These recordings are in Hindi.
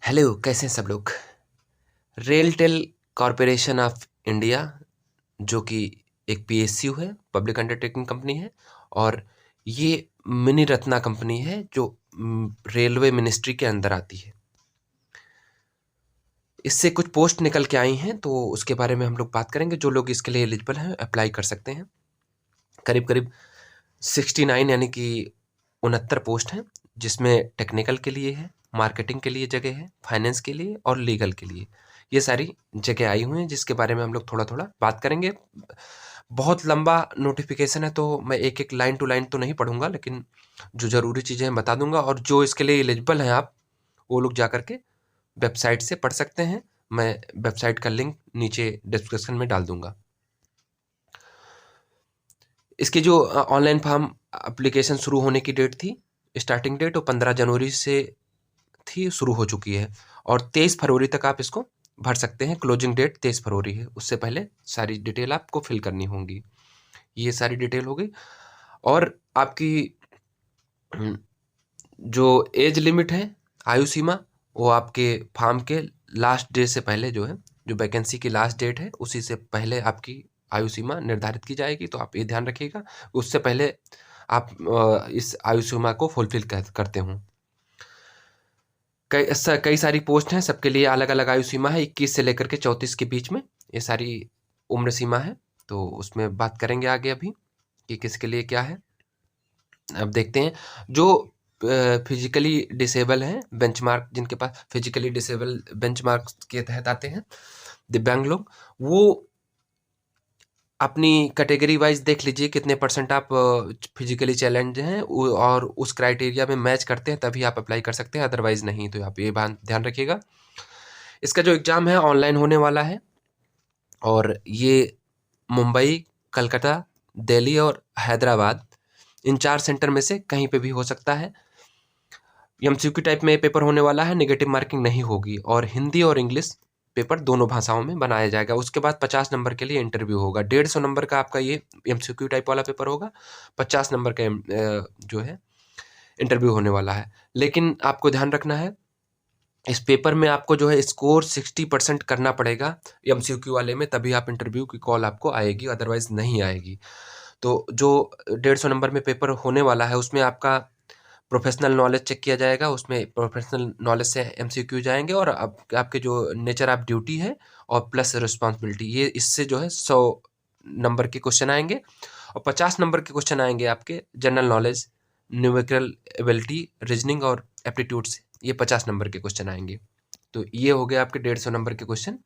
हेलो, कैसे हैं सब लोग। रेलटेल कॉरपोरेशन ऑफ इंडिया, जो कि एक पीएसयू है, पब्लिक अंडरटेकिंग कंपनी है, और ये मिनी रत्ना कंपनी है जो रेलवे मिनिस्ट्री के अंदर आती है। इससे कुछ पोस्ट निकल के आई हैं, तो उसके बारे में हम लोग बात करेंगे। जो लोग इसके लिए एलिजिबल हैं अप्लाई कर सकते हैं। करीब करीब 69 यानी कि 69 पोस्ट हैं, जिसमें टेक्निकल के लिए है, मार्केटिंग के लिए जगह है, फाइनेंस के लिए और लीगल के लिए। ये सारी जगह आई हुई हैं, जिसके बारे में हम लोग थोड़ा थोड़ा बात करेंगे। बहुत लंबा नोटिफिकेशन है, तो मैं एक एक लाइन टू लाइन तो नहीं पढ़ूंगा, लेकिन जो ज़रूरी चीज़ें हैं बता दूंगा। और जो इसके लिए एलिजिबल हैं आप, वो लोग जा करके वेबसाइट से पढ़ सकते हैं। मैं वेबसाइट का लिंक नीचे डिस्क्रिप्शन में डाल दूंगा। इसकी जो ऑनलाइन फॉर्म एप्लीकेशन शुरू होने की डेट थी, स्टार्टिंग डेट, वो 15 जनवरी से थी, शुरू हो चुकी है। और 23 फरवरी तक आप इसको भर सकते हैं। क्लोजिंग डेट 23 फरवरी है, उससे पहले सारी डिटेल आपको फिल करनी होंगी। ये सारी डिटेल हो गई। और आपकी जो एज लिमिट है, आयु सीमा, वो आपके फॉर्म के लास्ट डे से पहले जो है, जो वैकेंसी की लास्ट डेट है, उसी से पहले आपकी आयु सीमा निर्धारित की जाएगी। तो आप ये ध्यान रखिएगा, उससे पहले आप इस आयु सीमा को फुलफिल करते हों। कई सारी पोस्ट हैं, सबके लिए अलग अलग आयु सीमा है। 21 से लेकर के 34 के बीच में ये सारी उम्र सीमा है। तो उसमें बात करेंगे आगे अभी कि किसके लिए क्या है। अब देखते हैं, जो फिजिकली डिसेबल हैं, बेंचमार्क जिनके पास फिजिकली डिसेबल बेंचमार्क के तहत आते हैं, दिव्यांग लोग, वो अपनी कैटेगरी वाइज देख लीजिए कितने परसेंट आप फिजिकली चैलेंज हैं, और उस क्राइटेरिया में मैच करते हैं, तभी आप अप्लाई कर सकते हैं, अदरवाइज नहीं। तो आप ये बात ध्यान रखिएगा। इसका जो एग्ज़ाम है ऑनलाइन होने वाला है, और ये मुंबई, कलकत्ता, दिल्ली और हैदराबाद, इन 4 सेंटर में से कहीं पे भी हो सकता है। एमसीक्यू टाइप में पेपर होने वाला है, नेगेटिव मार्किंग नहीं होगी, और हिंदी और इंग्लिश पेपर दोनों भाषाओं में बनाया जाएगा। उसके बाद 50 नंबर के लिए इंटरव्यू होगा। 150 नंबर का आपका ये एमसीक्यू टाइप वाला पेपर होगा। 50 नंबर का जो है इंटरव्यू होने वाला है। लेकिन आपको ध्यान रखना है, इस पेपर में आपको जो है स्कोर 60% करना पड़ेगा एमसीक्यू वाले में, तभी आप इंटरव्यू की कॉल आपको आएगी, अदरवाइज नहीं आएगी। तो जो 150 नंबर में पेपर होने वाला है, उसमें आपका प्रोफेशनल नॉलेज चेक किया जाएगा। उसमें प्रोफेशनल नॉलेज से एमसीक्यू जाएंगे, और आपके जो नेचर ऑफ ड्यूटी है और प्लस रिस्पॉन्सिबिलिटी, ये इससे जो है 100 नंबर के क्वेश्चन आएंगे। और 50 नंबर के क्वेश्चन आएंगे आपके general knowledge, numerical ability, reasoning और एप्टीट्यूड से। ये 50 नंबर के क्वेश्चन आएंगे। तो ये हो गए आपके 150 नंबर के क्वेश्चन।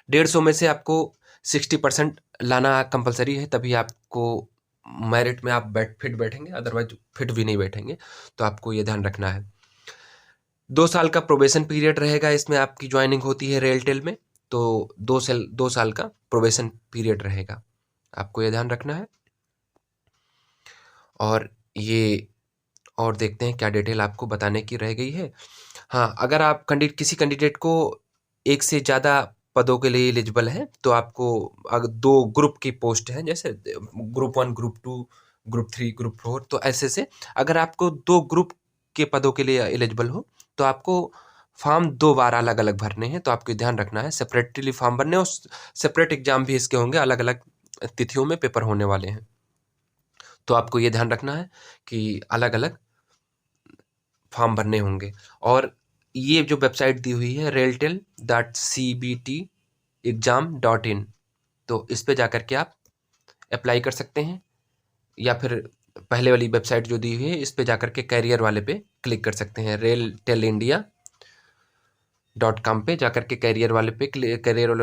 150 में से आपको 60% लाना कंपलसरी है, तभी आपको मेरिट में आप फिट बैठेंगे, अदरवाइज फिट भी नहीं बैठेंगे। तो आपको ये ध्यान रखना है। 2 साल का प्रोबेशन पीरियड रहेगा, इसमें आपकी ज्वाइनिंग होती है रेलटेल में। तो 2 साल का प्रोबेशन पीरियड रहेगा, आपको ये ध्यान रखना है। और ये, और देखते हैं क्या डिटेल आपको बताने की रह गई है। हाँ, अगर आप किसी कैंडिडेट को एक से ज़्यादा पदों के लिए एलिजिबल है, तो आपको अगर 2 ग्रुप की पोस्ट है, जैसे ग्रुप 1, ग्रुप 2, ग्रुप 3, ग्रुप 4, तो ऐसे से अगर आपको 2 ग्रुप के पदों के लिए एलिजिबल हो, तो आपको फॉर्म 2 बार अलग अलग भरने हैं। तो आपको ध्यान रखना है, सेपरेटली फॉर्म भरने, और सेपरेट एग्जाम भी इसके होंगे, अलग अलग तिथियों में पेपर होने वाले हैं। तो आपको ये ध्यान रखना है कि अलग अलग फॉर्म भरने होंगे। और ये जो वेबसाइट दी हुई है, railtel.cbtexam.in, तो इस पे जाकर के आप अप्लाई कर सकते हैं, या फिर पहले वाली वेबसाइट जो दी हुई है, इस पे जाकर के कैरियर वाले पे क्लिक कर सकते हैं। railtelindia.com पे जाकर के कैरियर वाले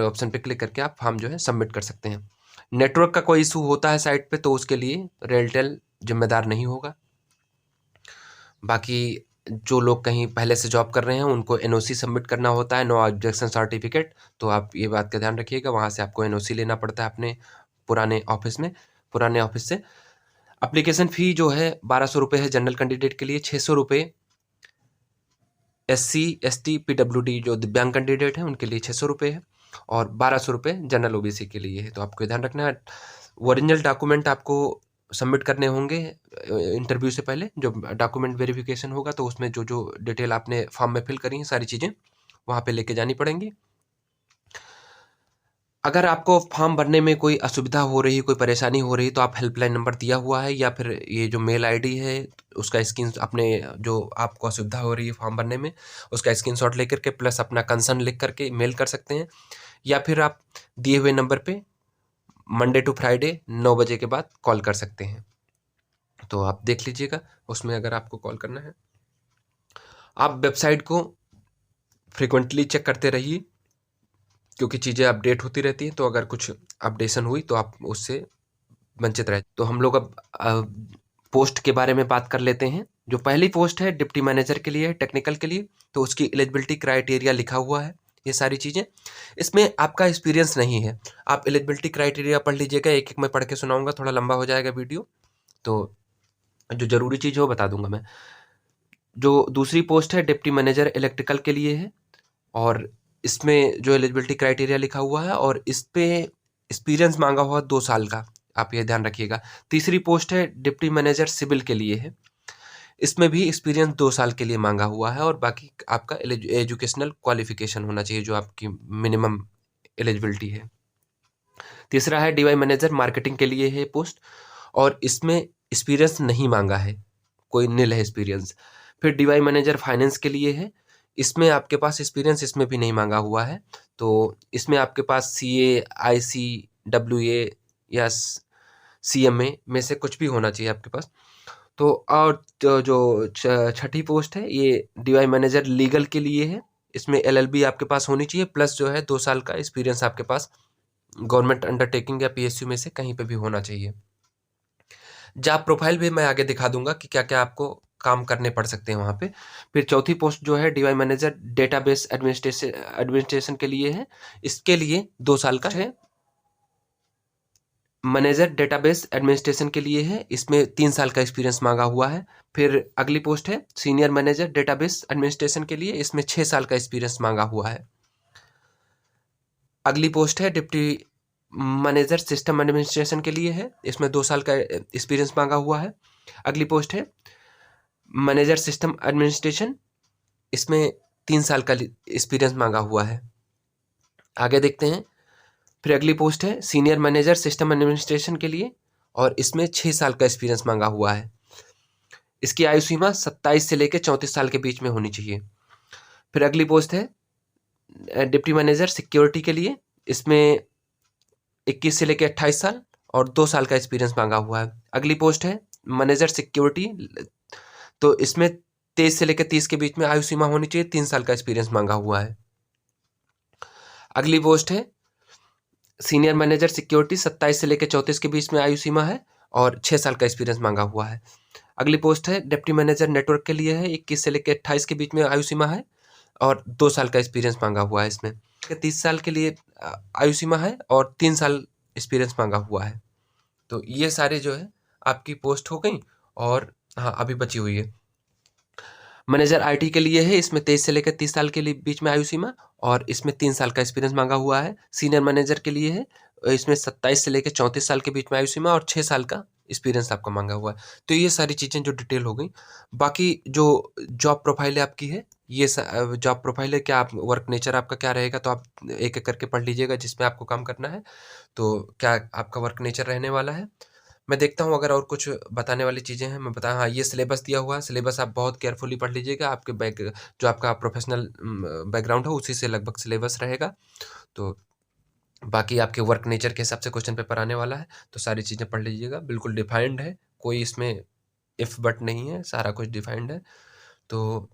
ऑप्शन पे क्लिक करके आप फॉर्म जो है सबमिट कर सकते हैं। नेटवर्क का कोई इशू होता है साइट पे, तो उसके लिए रेलटेल जिम्मेदार नहीं होगा। बाकी जो लोग कहीं पहले से जॉब कर रहे हैं, उनको एनओसी सबमिट करना होता है, नो ऑब्जेक्शन सर्टिफिकेट। तो आप ये बात का ध्यान रखिएगा, वहाँ से आपको एनओसी लेना पड़ता है अपने पुराने ऑफिस से। एप्लीकेशन फ़ी जो है 1200 रुपये है जनरल कैंडिडेट के लिए, 600 रुपये SC ST PWD जो दिव्यांग कैंडिडेट हैं उनके लिए 600 रुपये है, और 1200 रुपये जनरल OBC के लिए है। तो आपको ध्यान रखना है। ओरिजिनल डॉक्यूमेंट आपको सबमिट करने होंगे इंटरव्यू से पहले। जो डॉक्यूमेंट वेरिफिकेशन होगा तो उसमें जो जो डिटेल आपने फॉर्म में फिल करी हैं सारी चीज़ें वहाँ पे लेके जानी पड़ेंगी। अगर आपको फॉर्म भरने में कोई असुविधा हो रही, कोई परेशानी हो रही, तो आप हेल्पलाइन नंबर दिया हुआ है या फिर ये जो मेल आईडी है उसका स्क्रीन अपने जो आपको असुविधा हो रही है फॉर्म भरने में उसका स्क्रीनशॉट लेकर के प्लस अपना कंसर्न लिख करके मेल कर सकते हैं, या फिर आप दिए हुए नंबर पे मंडे टू फ्राइडे 9 बजे के बाद कॉल कर सकते हैं। तो आप देख लीजिएगा उसमें अगर आपको कॉल करना है। आप वेबसाइट को फ्रिक्वेंटली चेक करते रहिए क्योंकि चीज़ें अपडेट होती रहती हैं, तो अगर कुछ अपडेशन हुई तो आप उससे वंचित रहे। तो हम लोग अब पोस्ट के बारे में बात कर लेते हैं। जो पहली पोस्ट है डिप्टी मैनेजर के लिए, टेक्निकल के लिए, तो उसकी एलिजिबिलिटी क्राइटेरिया लिखा हुआ है ये सारी चीज़ें। इसमें आपका एक्सपीरियंस नहीं है, आप एलिजिबिलिटी क्राइटेरिया पढ़ लीजिएगा, एक एक मैं पढ़ के सुनाऊंगा, थोड़ा लंबा हो जाएगा वीडियो, तो जो ज़रूरी चीज़ है वो बता दूंगा मैं। जो दूसरी पोस्ट है डिप्टी मैनेजर इलेक्ट्रिकल के लिए है, और इसमें जो एलिजिबिलिटी क्राइटेरिया लिखा हुआ है और इस पे एक्सपीरियंस मांगा हुआ 2 साल का, आप ये ध्यान रखिएगा। तीसरी पोस्ट है डिप्टी मैनेजर सिविल के लिए है, इसमें भी एक्सपीरियंस 2 साल के लिए मांगा हुआ है और बाकी आपका एजुकेशनल क्वालिफिकेशन होना चाहिए जो आपकी मिनिमम एलिजिबिलिटी है। तीसरा है डीवाई मैनेजर मार्केटिंग के लिए है पोस्ट, और इसमें एक्सपीरियंस नहीं मांगा है, कोई निल है एक्सपीरियंस। फिर डीवाई मैनेजर फाइनेंस के लिए है, इसमें आपके पास एक्सपीरियंस इसमें भी नहीं मांगा हुआ है, तो इसमें आपके पास CA, IC, WA या CMA में से कुछ भी होना चाहिए आपके पास। तो और जो छठी पोस्ट है ये डीवाई मैनेजर लीगल के लिए है, इसमें LLB आपके पास होनी चाहिए प्लस जो है 2 साल का एक्सपीरियंस आपके पास गवर्नमेंट अंडरटेकिंग या PSU में से कहीं पे भी होना चाहिए। जॉब प्रोफाइल भी मैं आगे दिखा दूंगा कि क्या क्या आपको काम करने पड़ सकते हैं वहाँ पे। फिर चौथी पोस्ट जो है डीवाई मैनेजर डेटाबेस एडमिनिस्ट्रेशन के लिए है, इसके लिए 2 साल का है। मैनेजर डेटाबेस एडमिनिस्ट्रेशन के लिए है, इसमें 3 साल का एक्सपीरियंस मांगा हुआ है। फिर अगली पोस्ट है सीनियर मैनेजर डेटाबेस एडमिनिस्ट्रेशन के लिए, इसमें 6 साल का एक्सपीरियंस मांगा हुआ है। अगली पोस्ट है डिप्टी मैनेजर सिस्टम एडमिनिस्ट्रेशन के लिए है, इसमें 2 साल का एक्सपीरियंस मांगा हुआ है। अगली पोस्ट है मैनेजर सिस्टम एडमिनिस्ट्रेशन, इसमें 3 साल का एक्सपीरियंस मांगा हुआ है। आगे देखते हैं। फिर अगली पोस्ट है सीनियर मैनेजर सिस्टम एडमिनिस्ट्रेशन के लिए, और इसमें 6 साल का एक्सपीरियंस मांगा हुआ है। इसकी आयु सीमा 27 से लेकर 34 साल के बीच में होनी चाहिए। फिर अगली पोस्ट है डिप्टी मैनेजर सिक्योरिटी के लिए, इसमें 21 से लेकर 28 साल और 2 साल का एक्सपीरियंस मांगा हुआ है। अगली पोस्ट है मैनेजर सिक्योरिटी, तो इसमें 23 से लेकर 30 के बीच में आयु सीमा होनी चाहिए, 3 साल का एक्सपीरियंस मांगा हुआ है। अगली पोस्ट है सीनियर मैनेजर सिक्योरिटी, 27 से लेकर 34 के बीच में आयु सीमा है और 6 साल का एक्सपीरियंस मांगा हुआ है। अगली पोस्ट है डिप्टी मैनेजर नेटवर्क के लिए है, 21 से लेकर 28 के बीच में आयु सीमा है और 2 साल का एक्सपीरियंस मांगा हुआ है। इसमें 30 साल के लिए आयु सीमा है और 3 साल एक्सपीरियंस मांगा हुआ है। तो ये सारे जो है आपकी पोस्ट हो गई, और हाँ अभी बची हुई है मैनेजर IT के लिए है, इसमें 23 से लेकर 30 साल के लिए बीच में आयु सीमा और इसमें 3 साल का एक्सपीरियंस मांगा हुआ है। सीनियर मैनेजर के लिए है, इसमें 27 से लेकर 34 साल के बीच में आयु सीमा और 6 साल का एक्सपीरियंस आपका मांगा हुआ है। तो ये सारी चीज़ें जो डिटेल हो गई। बाकी जो जॉब प्रोफाइल है आपकी है, ये जॉब प्रोफाइल है, क्या आप वर्क नेचर आपका क्या रहेगा, तो आप एक एक करके पढ़ लीजिएगा जिसमें आपको काम करना है, तो क्या आपका वर्क नेचर रहने वाला है। मैं देखता हूँ अगर और कुछ बताने वाली चीज़ें हैं मैं बताया। हाँ, ये सिलेबस दिया हुआ है, सिलेबस आप बहुत केयरफुली पढ़ लीजिएगा, आपके जो आपका प्रोफेशनल बैकग्राउंड है उसी से लगभग सिलेबस रहेगा। तो बाकी आपके वर्क नेचर के हिसाब से क्वेश्चन पेपर आने वाला है, तो सारी चीज़ें पढ़ लीजिएगा, बिल्कुल डिफाइंड है, कोई इसमें इफ़ बट नहीं है, सारा कुछ डिफाइंड है। तो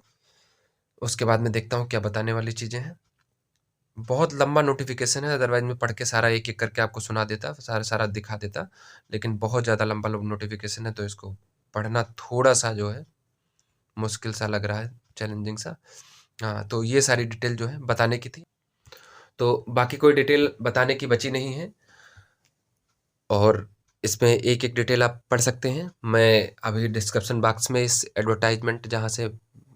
उसके बाद मैं देखता हूँ क्या बताने वाली चीज़ें हैं। बहुत लंबा नोटिफिकेशन है, अदरवाइज मैं पढ़ के सारा एक एक करके आपको सुना देता, सारा सारा दिखा देता, लेकिन बहुत ज़्यादा लंबा नोटिफिकेशन है तो इसको पढ़ना थोड़ा सा जो है मुश्किल सा लग रहा है, चैलेंजिंग सा। हाँ, तो ये सारी डिटेल जो है बताने की थी, तो बाकी कोई डिटेल बताने की बची नहीं है, और इसमें एक एक डिटेल आप पढ़ सकते हैं। मैं अभी डिस्क्रिप्शन बॉक्स में इस एडवर्टाइजमेंट जहाँ से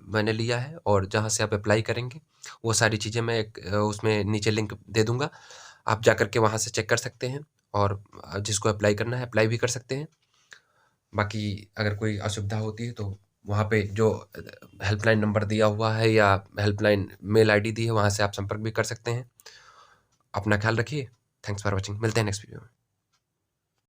मैंने लिया है और जहाँ से आप अप्लाई करेंगे वो सारी चीज़ें मैं उसमें नीचे लिंक दे दूँगा, आप जा कर के वहाँ से चेक कर सकते हैं और जिसको अप्लाई करना है अप्लाई भी कर सकते हैं। बाकी अगर कोई असुविधा होती है तो वहाँ पे जो हेल्पलाइन नंबर दिया हुआ है या हेल्पलाइन मेल आईडी दी है, वहाँ से आप संपर्क भी कर सकते हैं। अपना ख्याल रखिए। Thanks for watching. मिलते हैं नेक्स्ट वीडियो में।